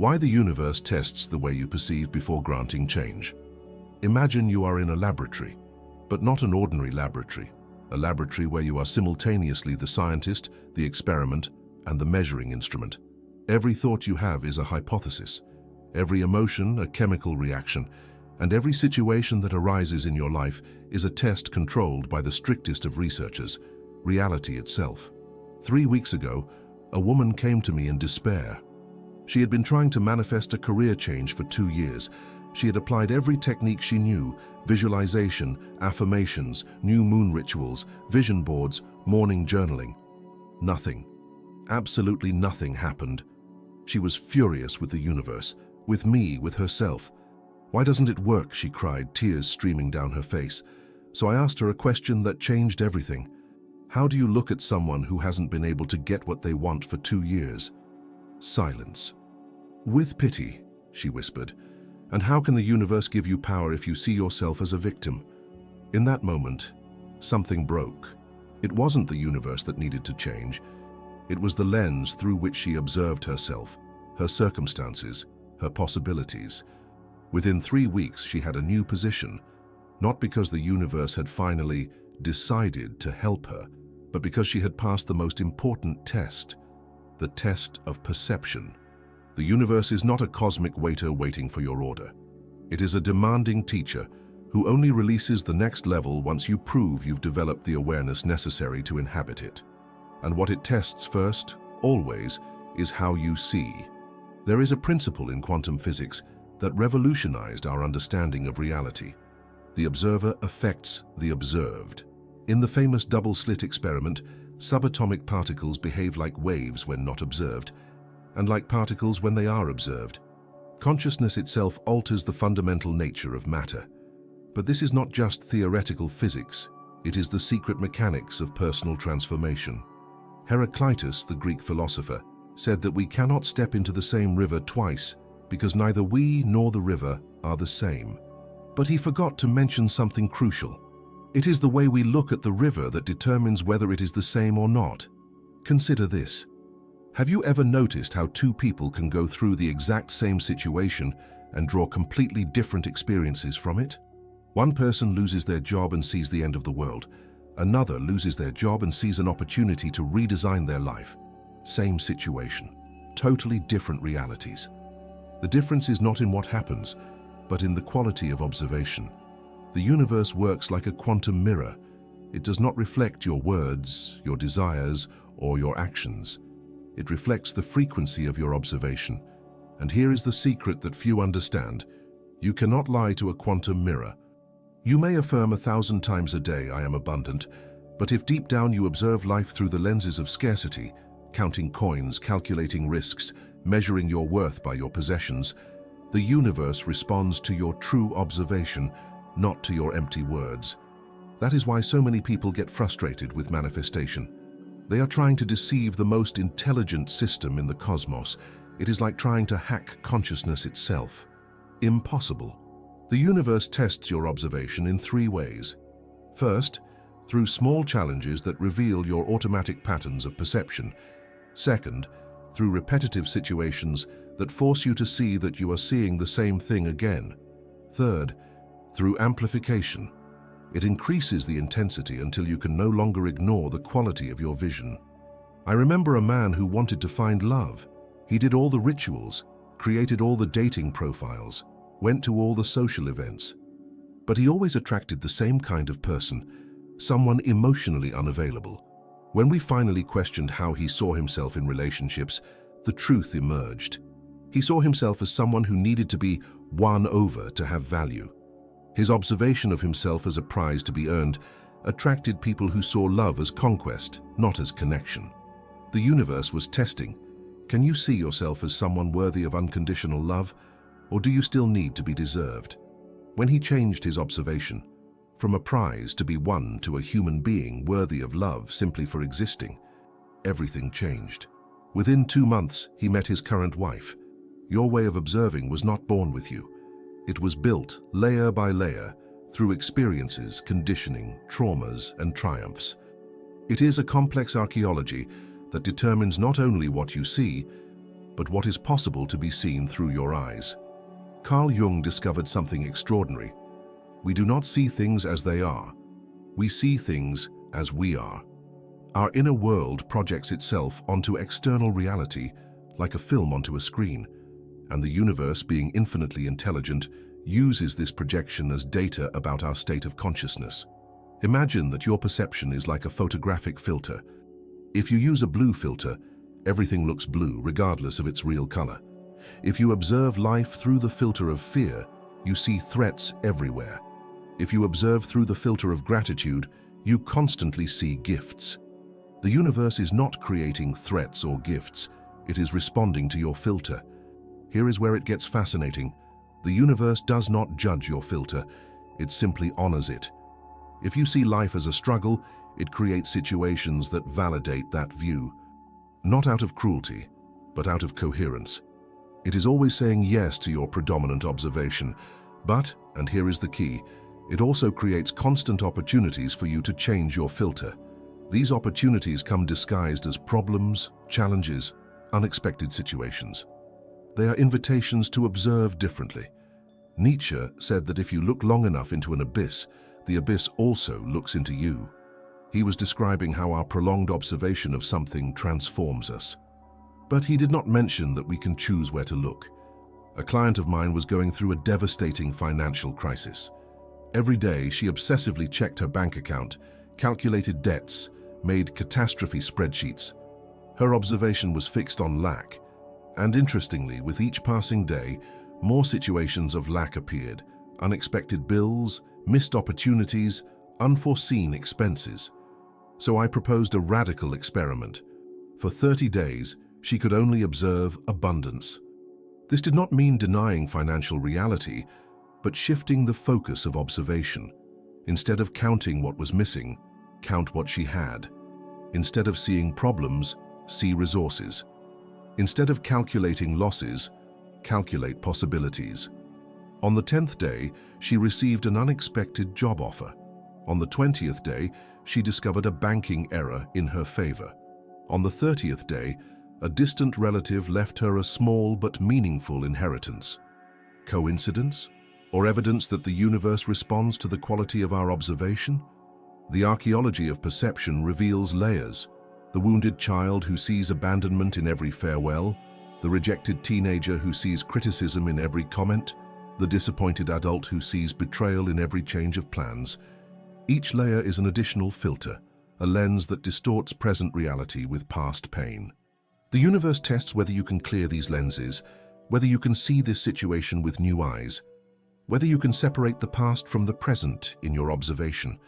Why the universe tests the way you perceive before granting change. Imagine you are in a laboratory, but not an ordinary laboratory. A laboratory where you are simultaneously the scientist, the experiment, and the measuring instrument. Every thought you have is a hypothesis, every emotion a chemical reaction, and every situation that arises in your life is a test controlled by the strictest of researchers, reality itself. 3 weeks ago, a woman came to me in despair. She had been trying to manifest a career change for 2 years. She had applied every technique she knew: visualization, affirmations, new moon rituals, vision boards, morning journaling. Nothing. Absolutely nothing happened. She was furious with the universe, with me, with herself. "Why doesn't it work?" she cried, tears streaming down her face. So I asked her a question that changed everything. How do you look at someone who hasn't been able to get what they want for 2 years? Silence. "With pity," she whispered. "And how can the universe give you power if you see yourself as a victim?" In that moment, something broke. It wasn't the universe that needed to change. It was the lens through which she observed herself, her circumstances, her possibilities. Within 3 weeks, she had a new position, not because the universe had finally decided to help her, but because she had passed the most important test, the test of perception. The universe is not a cosmic waiter waiting for your order. It is a demanding teacher who only releases the next level once you prove you've developed the awareness necessary to inhabit it. And what it tests first, always, is how you see. There is a principle in quantum physics that revolutionized our understanding of reality. The observer affects the observed. In the famous double-slit experiment, subatomic particles behave like waves when not observed, and like particles when they are observed. Consciousness itself alters the fundamental nature of matter. But this is not just theoretical physics, it is the secret mechanics of personal transformation. Heraclitus, the Greek philosopher, said that we cannot step into the same river twice because neither we nor the river are the same. But he forgot to mention something crucial. It is the way we look at the river that determines whether it is the same or not. Consider this. Have you ever noticed how 2 people can go through the exact same situation and draw completely different experiences from it? One person loses their job and sees the end of the world. Another loses their job and sees an opportunity to redesign their life. Same situation, totally different realities. The difference is not in what happens, but in the quality of observation. The universe works like a quantum mirror. It does not reflect your words, your desires, or your actions. It reflects the frequency of your observation. And here is the secret that few understand. You cannot lie to a quantum mirror. You may affirm 1,000 times a day, "I am abundant," but if deep down you observe life through the lenses of scarcity, counting coins, calculating risks, measuring your worth by your possessions, the universe responds to your true observation, not to your empty words. That is why so many people get frustrated with manifestation. They are trying to deceive the most intelligent system in the cosmos. It is like trying to hack consciousness itself. Impossible. The universe tests your observation in 3 ways. First, through small challenges that reveal your automatic patterns of perception. Second, through repetitive situations that force you to see that you are seeing the same thing again. Third, through amplification. It increases the intensity until you can no longer ignore the quality of your vision. I remember a man who wanted to find love. He did all the rituals, created all the dating profiles, went to all the social events. But he always attracted the same kind of person, someone emotionally unavailable. When we finally questioned how he saw himself in relationships, the truth emerged. He saw himself as someone who needed to be won over to have value. His observation of himself as a prize to be earned attracted people who saw love as conquest, not as connection. The universe was testing. Can you see yourself as someone worthy of unconditional love, or do you still need to be deserved? When he changed his observation, from a prize to be won to a human being worthy of love simply for existing, everything changed. Within 2 months, he met his current wife. Your way of observing was not born with you. It was built layer by layer through experiences, conditioning, traumas, and triumphs. It is a complex archaeology that determines not only what you see, but but what is possible to be seen through your eyes. Carl Jung discovered something extraordinary. We do not see things as they are. We see things as we are. Our inner world projects itself onto external reality like a film onto a screen, and the universe, being infinitely intelligent, uses this projection as data about our state of consciousness. Imagine that your perception is like a photographic filter. If you use a blue filter, everything looks blue regardless of its real color. If you observe life through the filter of fear, you see threats everywhere. If you observe through the filter of gratitude, you constantly see gifts. The universe is not creating threats or gifts, it is responding to your filter. Here is where it gets fascinating. The universe does not judge your filter, it simply honors it. If you see life as a struggle, it creates situations that validate that view. Not out of cruelty, but out of coherence. It is always saying yes to your predominant observation, but, and here is the key, it also creates constant opportunities for you to change your filter. These opportunities come disguised as problems, challenges, unexpected situations. They are invitations to observe differently. Nietzsche said that if you look long enough into an abyss, the abyss also looks into you. He was describing how our prolonged observation of something transforms us. But he did not mention that we can choose where to look. A client of mine was going through a devastating financial crisis. Every day, she obsessively checked her bank account, calculated debts, made catastrophe spreadsheets. Her observation was fixed on lack. And interestingly, with each passing day, more situations of lack appeared. Unexpected bills, missed opportunities, unforeseen expenses. So I proposed a radical experiment. For 30 days, she could only observe abundance. This did not mean denying financial reality, but shifting the focus of observation. Instead of counting what was missing, count what she had. Instead of seeing problems, see resources. Instead of calculating losses, calculate possibilities. On the 10th day, she received an unexpected job offer. On the 20th day, she discovered a banking error in her favor. On the 30th day, a distant relative left her a small but meaningful inheritance. Coincidence? Or evidence that the universe responds to the quality of our observation? The archaeology of perception reveals layers. The wounded child who sees abandonment in every farewell, the rejected teenager who sees criticism in every comment, the disappointed adult who sees betrayal in every change of plans. Each layer is an additional filter, a lens that distorts present reality with past pain. The universe tests whether you can clear these lenses, whether you can see this situation with new eyes, whether you can separate the past from the present in your observation,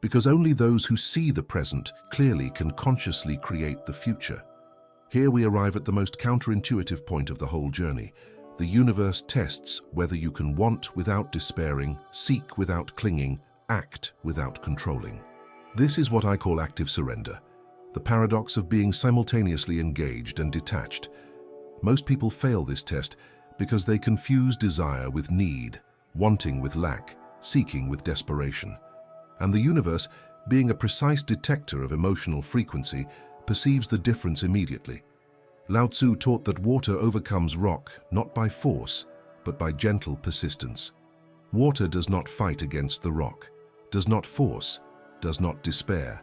because only those who see the present clearly can consciously create the future. Here we arrive at the most counterintuitive point of the whole journey. The universe tests whether you can want without despairing, seek without clinging, act without controlling. This is what I call active surrender, the paradox of being simultaneously engaged and detached. Most people fail this test because they confuse desire with need, wanting with lack, seeking with desperation. And the universe, being a precise detector of emotional frequency, perceives the difference immediately. Lao Tzu taught that water overcomes rock not by force, but by gentle persistence. Water does not fight against the rock, does not force, does not despair.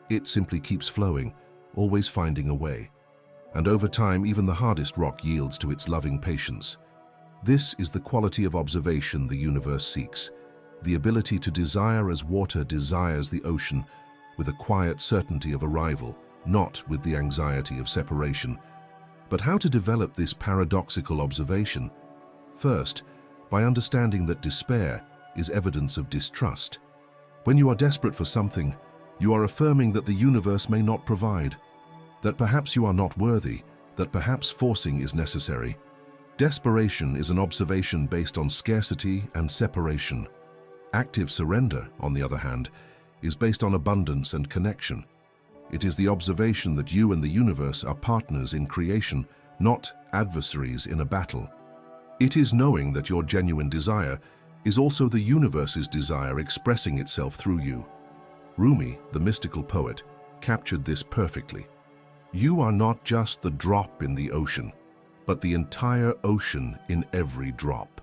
It simply keeps flowing, always finding a way. And over time, even the hardest rock yields to its loving patience. This is the quality of observation the universe seeks, the ability to desire as water desires the ocean, with a quiet certainty of arrival, not with the anxiety of separation. But how to develop this paradoxical observation? First, by understanding that despair is evidence of distrust. When you are desperate for something, you are affirming that the universe may not provide, that perhaps you are not worthy, that perhaps forcing is necessary. Desperation is an observation based on scarcity and separation. Active surrender, on the other hand, is based on abundance and connection. It is the observation that you and the universe are partners in creation, not adversaries in a battle. It is knowing that your genuine desire is also the universe's desire expressing itself through you. Rumi, the mystical poet, captured this perfectly. You are not just the drop in the ocean. but the entire ocean in every drop.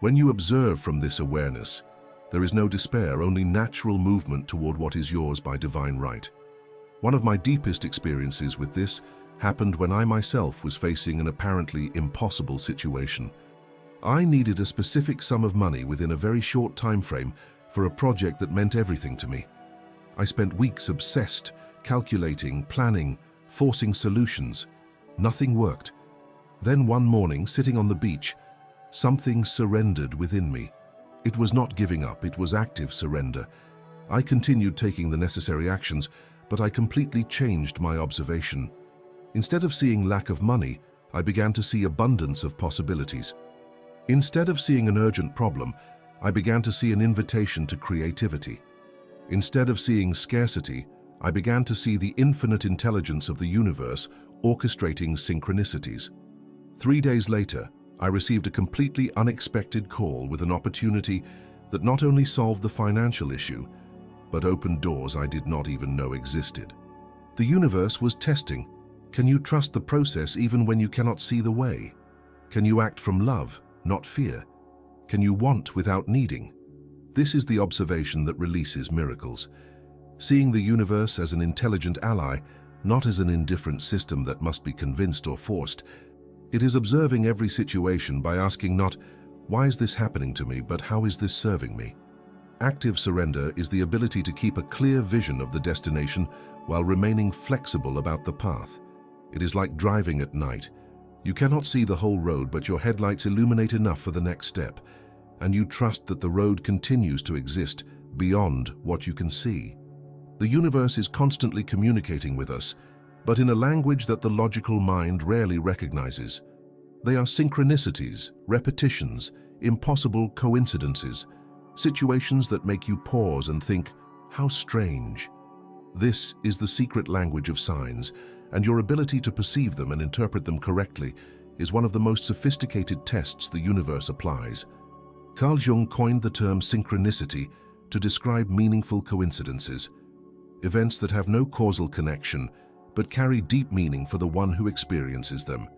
When you observe from this awareness, there is no despair, only natural movement toward what is yours by divine right. One of my deepest experiences with this happened when I myself was facing an apparently impossible situation. I needed a specific sum of money within a very short time frame for a project that meant everything to me. I spent weeks obsessed, calculating, planning, forcing solutions. Nothing worked. Then one morning, sitting on the beach, something surrendered within me. It was not giving up, it was active surrender. I continued taking the necessary actions, but I completely changed my observation. Instead of seeing lack of money, I began to see abundance of possibilities. Instead of seeing an urgent problem, I began to see an invitation to creativity. Instead of seeing scarcity, I began to see the infinite intelligence of the universe orchestrating synchronicities. 3 days later, I received a completely unexpected call with an opportunity that not only solved the financial issue, but opened doors I did not even know existed. The universe was testing. Can you trust the process even when you cannot see the way? Can you act from love, not fear? Can you want without needing? This is the observation that releases miracles. Seeing the universe as an intelligent ally, not as an indifferent system that must be convinced or forced. It is observing every situation by asking not, why is this happening to me, but how is this serving me? Active surrender is the ability to keep a clear vision of the destination while remaining flexible about the path. It is like driving at night. You cannot see the whole road, but your headlights illuminate enough for the next step, and you trust that the road continues to exist beyond what you can see. The universe is constantly communicating with us, but in a language that the logical mind rarely recognizes. They are synchronicities, repetitions, impossible coincidences, situations that make you pause and think, how strange. This is the secret language of signs, and your ability to perceive them and interpret them correctly is one of the most sophisticated tests the universe applies. Carl Jung coined the term synchronicity to describe meaningful coincidences, events that have no causal connection but carry deep meaning for the one who experiences them.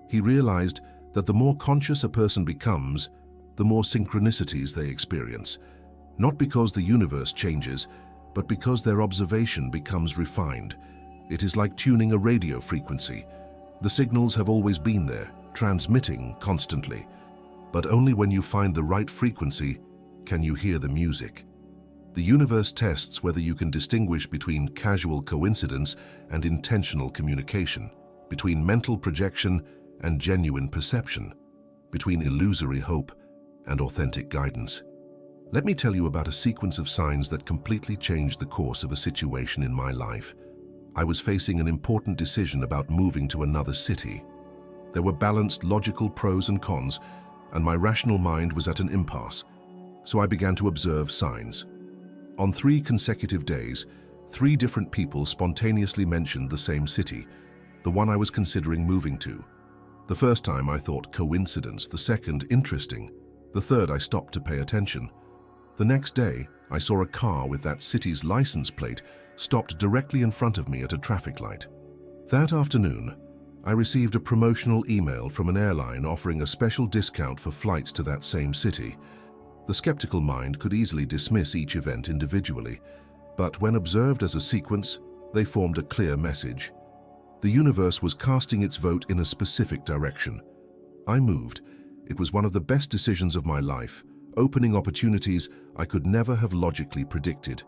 He realized that the more conscious a person becomes, the more synchronicities they experience, not because the universe changes, but because their observation becomes refined. It is like tuning a radio frequency. The signals have always been there, transmitting constantly, but only when you find the right frequency can you hear the music. The universe tests whether you can distinguish between casual coincidence and intentional communication, between mental projection and genuine perception, between illusory hope and authentic guidance. Let me tell you about a sequence of signs that completely changed the course of a situation in my life. I was facing an important decision about moving to another city. There were balanced logical pros and cons, and my rational mind was at an impasse, so I began to observe signs. On 3 consecutive days, 3 different people spontaneously mentioned the same city, the one I was considering moving to. The first time I thought coincidence, the second interesting, the third I stopped to pay attention. The next day, I saw a car with that city's license plate stopped directly in front of me at a traffic light. That afternoon, I received a promotional email from an airline offering a special discount for flights to that same city. The skeptical mind could easily dismiss each event individually, but when observed as a sequence, they formed a clear message. The universe was casting its vote in a specific direction. I moved. It was one of the best decisions of my life, opening opportunities I could never have logically predicted.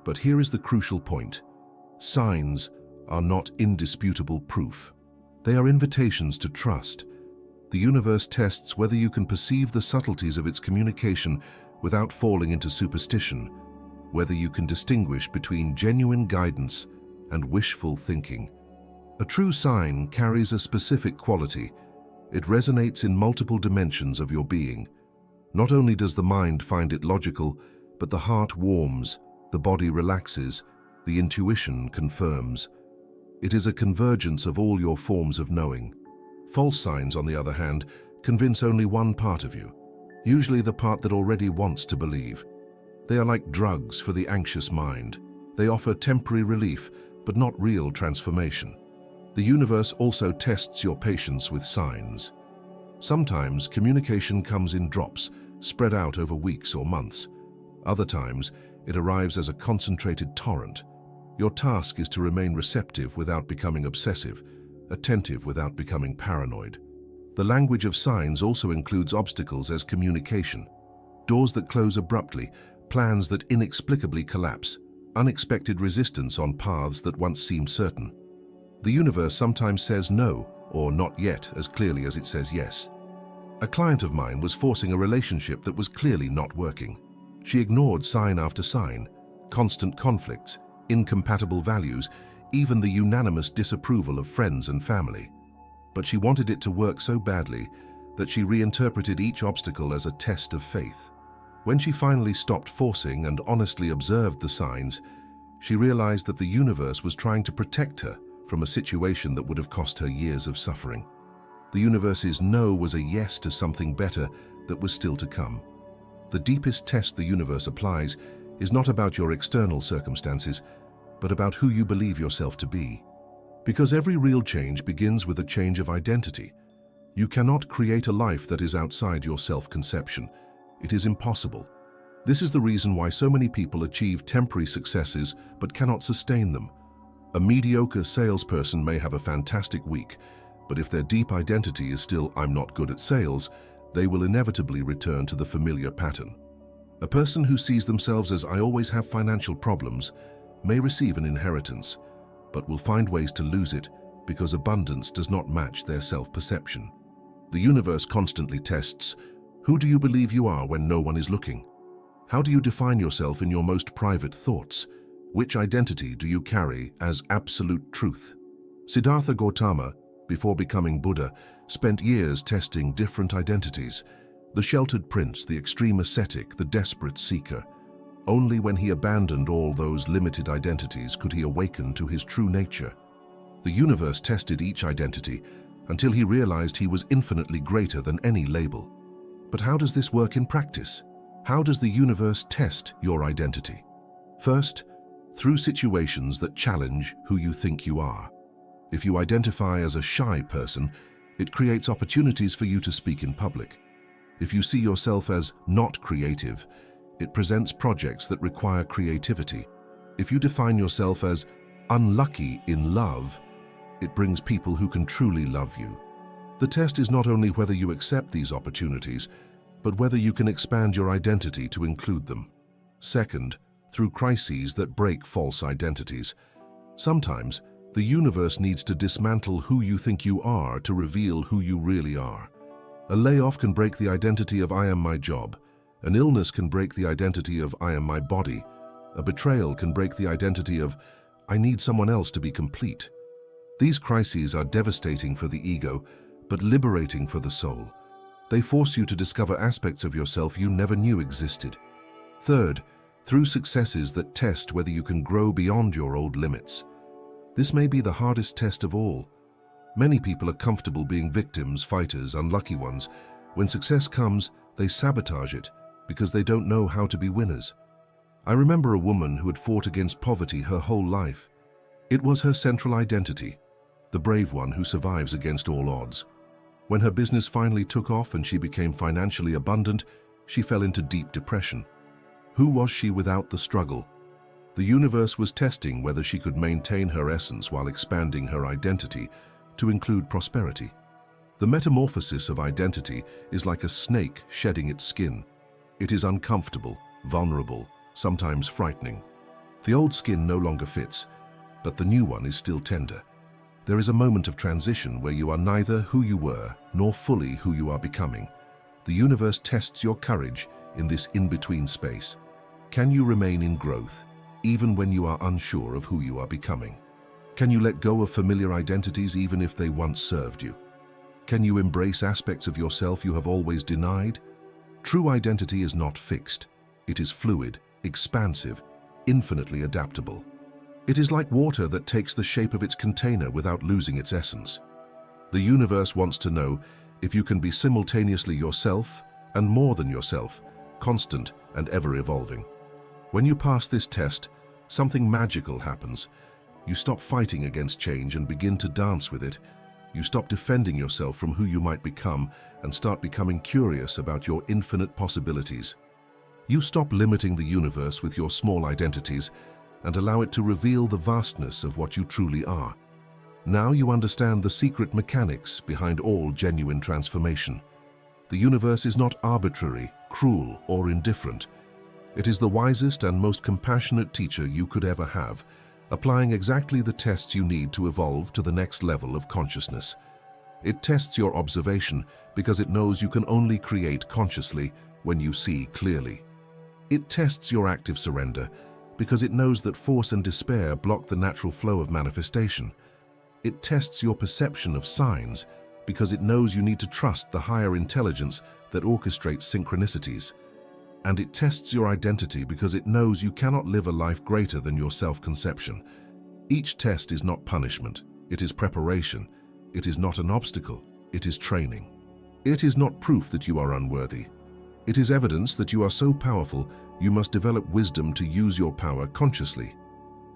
But here is the crucial point. Signs are not indisputable proof. They are invitations to trust. The universe tests whether you can perceive the subtleties of its communication without falling into superstition, whether you can distinguish between genuine guidance and wishful thinking. A true sign carries a specific quality. It resonates in multiple dimensions of your being. Not only does the mind find it logical, but the heart warms, the body relaxes, the intuition confirms. It is a convergence of all your forms of knowing. False signs, on the other hand, convince only one part of you, usually the part that already wants to believe. They are like drugs for the anxious mind. They offer temporary relief, but not real transformation. The universe also tests your patience with signs. Sometimes communication comes in drops, spread out over weeks or months. Other times, it arrives as a concentrated torrent. Your task is to remain receptive without becoming obsessive, attentive without becoming paranoid. The language of signs also includes obstacles as communication, doors that close abruptly, plans that inexplicably collapse, unexpected resistance on paths that once seemed certain. The universe sometimes says no, or not yet, as clearly as it says yes. A client of mine was forcing a relationship that was clearly not working. She ignored sign after sign, constant conflicts, incompatible values, even the unanimous disapproval of friends and family. But she wanted it to work so badly that she reinterpreted each obstacle as a test of faith. When she finally stopped forcing and honestly observed the signs, she realized that the universe was trying to protect her from a situation that would have cost her years of suffering. The universe's no was a yes to something better that was still to come. The deepest test the universe applies is not about your external circumstances, but about who you believe yourself to be. Because every real change begins with a change of identity. You cannot create a life that is outside your self-conception. It is impossible. This is the reason why so many people achieve temporary successes but cannot sustain them. A mediocre salesperson may have a fantastic week, but if their deep identity is still "I'm not good at sales," they will inevitably return to the familiar pattern. A person who sees themselves as "I always have financial problems" may receive an inheritance, but will find ways to lose it because abundance does not match their self-perception. The universe constantly tests, who do you believe you are when no one is looking? How do you define yourself in your most private thoughts? Which identity do you carry as absolute truth? Siddhartha Gautama, before becoming Buddha, spent years testing different identities. The sheltered prince, the extreme ascetic, the desperate seeker. Only when he abandoned all those limited identities could he awaken to his true nature. The universe tested each identity until he realized he was infinitely greater than any label. But how does this work in practice? How does the universe test your identity? First, through situations that challenge who you think you are. If you identify as a shy person, it creates opportunities for you to speak in public. If you see yourself as not creative, it presents projects that require creativity. If you define yourself as unlucky in love, it brings people who can truly love you. The test is not only whether you accept these opportunities, but whether you can expand your identity to include them. Second, through crises that break false identities. Sometimes, the universe needs to dismantle who you think you are to reveal who you really are. A layoff can break the identity of "I am my job." An illness can break the identity of "I am my body." A betrayal can break the identity of "I need someone else to be complete." These crises are devastating for the ego, but liberating for the soul. They force you to discover aspects of yourself you never knew existed. Third, through successes that test whether you can grow beyond your old limits. This may be the hardest test of all. Many people are comfortable being victims, fighters, unlucky ones. When success comes, they sabotage it because they don't know how to be winners. I remember a woman who had fought against poverty her whole life. It was her central identity, the brave one who survives against all odds. When her business finally took off and she became financially abundant, she fell into deep depression. Who was she without the struggle? The universe was testing whether she could maintain her essence while expanding her identity to include prosperity. The metamorphosis of identity is like a snake shedding its skin. It is uncomfortable, vulnerable, sometimes frightening. The old skin no longer fits, but the new one is still tender. There is a moment of transition where you are neither who you were nor fully who you are becoming. The universe tests your courage in this in-between space. Can you remain in growth, even when you are unsure of who you are becoming? Can you let go of familiar identities even if they once served you? Can you embrace aspects of yourself you have always denied? True identity is not fixed. It is fluid, expansive, infinitely adaptable. It is like water that takes the shape of its container without losing its essence. The universe wants to know if you can be simultaneously yourself and more than yourself, constant and ever-evolving. When you pass this test, something magical happens. You stop fighting against change and begin to dance with it. You stop defending yourself from who you might become and start becoming curious about your infinite possibilities. You stop limiting the universe with your small identities and allow it to reveal the vastness of what you truly are. Now you understand the secret mechanics behind all genuine transformation. The universe is not arbitrary, cruel, or indifferent. It is the wisest and most compassionate teacher you could ever have, applying exactly the tests you need to evolve to the next level of consciousness. It tests your observation because it knows you can only create consciously when you see clearly. It tests your active surrender because it knows that force and despair block the natural flow of manifestation. It tests your perception of signs because it knows you need to trust the higher intelligence that orchestrates synchronicities. And it tests your identity because it knows you cannot live a life greater than your self-conception. Each test is not punishment, it is preparation. It is not an obstacle, it is training. It is not proof that you are unworthy. It is evidence that you are so powerful, you must develop wisdom to use your power consciously.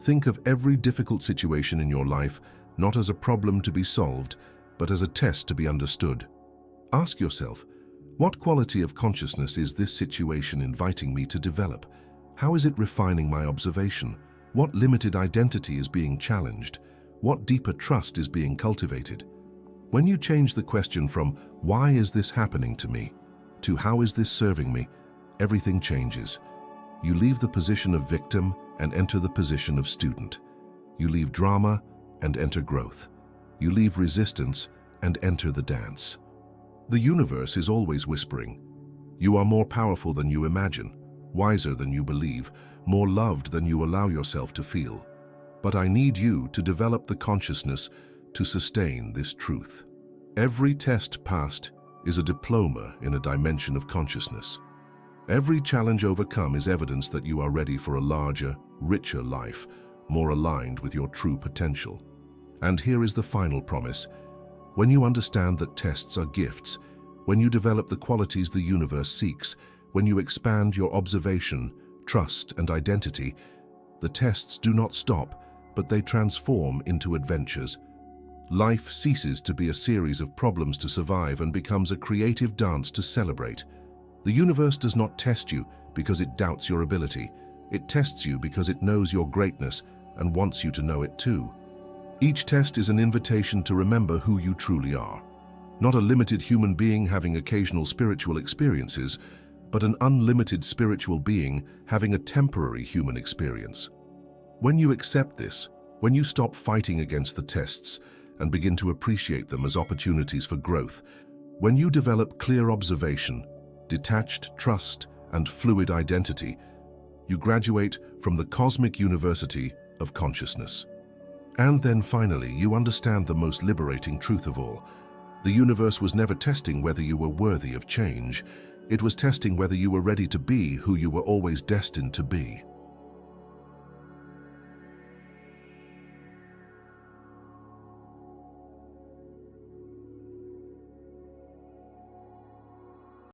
Think of every difficult situation in your life not as a problem to be solved, but as a test to be understood. Ask yourself, what quality of consciousness is this situation inviting me to develop? How is it refining my observation? What limited identity is being challenged? What deeper trust is being cultivated? When you change the question from "Why is this happening to me?" to "How is this serving me?" everything changes. You leave the position of victim and enter the position of student. You leave drama and enter growth. You leave resistance and enter the dance. The universe is always whispering, "You are more powerful than you imagine, wiser than you believe, more loved than you allow yourself to feel. But I need you to develop the consciousness to sustain this truth." Every test passed is a diploma in a dimension of consciousness. Every challenge overcome is evidence that you are ready for a larger, richer life, more aligned with your true potential. And here is the final promise. When you understand that tests are gifts, when you develop the qualities the universe seeks, when you expand your observation, trust, and identity, the tests do not stop, but they transform into adventures. Life ceases to be a series of problems to survive and becomes a creative dance to celebrate. The universe does not test you because it doubts your ability. It tests you because it knows your greatness and wants you to know it too. Each test is an invitation to remember who you truly are. Not a limited human being having occasional spiritual experiences, but an unlimited spiritual being having a temporary human experience. When you accept this, when you stop fighting against the tests and begin to appreciate them as opportunities for growth, when you develop clear observation, detached trust, and fluid identity, you graduate from the cosmic university of consciousness. And then finally, you understand the most liberating truth of all. The universe was never testing whether you were worthy of change. It was testing whether you were ready to be who you were always destined to be.